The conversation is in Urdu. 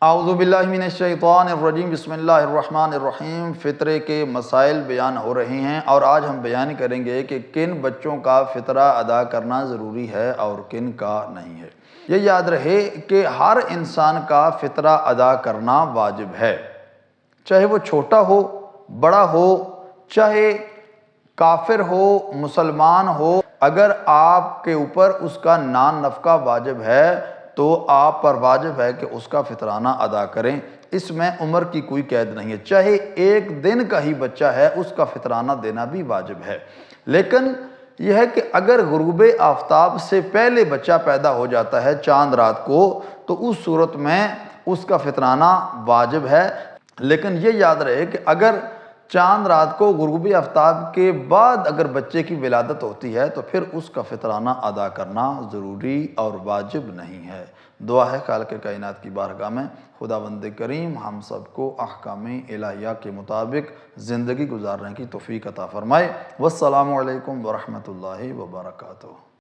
اعوذ باللہ من الشیطان الرجیم، بسم اللہ الرحمن الرحیم۔ فطرے کے مسائل بیان ہو رہے ہیں اور آج ہم بیان کریں گے کہ کن بچوں کا فطرہ ادا کرنا ضروری ہے اور کن کا نہیں ہے۔ یہ یاد رہے کہ ہر انسان کا فطرہ ادا کرنا واجب ہے، چاہے وہ چھوٹا ہو، بڑا ہو، چاہے کافر ہو، مسلمان ہو۔ اگر آپ کے اوپر اس کا نان نفقہ واجب ہے تو آپ پر واجب ہے کہ اس کا فطرانہ ادا کریں۔ اس میں عمر کی کوئی قید نہیں ہے، چاہے ایک دن کا ہی بچہ ہے اس کا فطرانہ دینا بھی واجب ہے۔ لیکن یہ ہے کہ اگر غروب آفتاب سے پہلے بچہ پیدا ہو جاتا ہے چاند رات کو، تو اس صورت میں اس کا فطرانہ واجب ہے۔ لیکن یہ یاد رہے کہ اگر چاند رات کو غروب آفتاب کے بعد اگر بچے کی ولادت ہوتی ہے تو پھر اس کا فطرانہ ادا کرنا ضروری اور واجب نہیں ہے۔ دعا ہے خالق کائنات کی بارگاہ میں خداوند کریم ہم سب کو احکام الہیہ کے مطابق زندگی گزارنے کی توفیق عطا فرمائے۔ والسلام علیکم ورحمۃ اللہ وبرکاتہ۔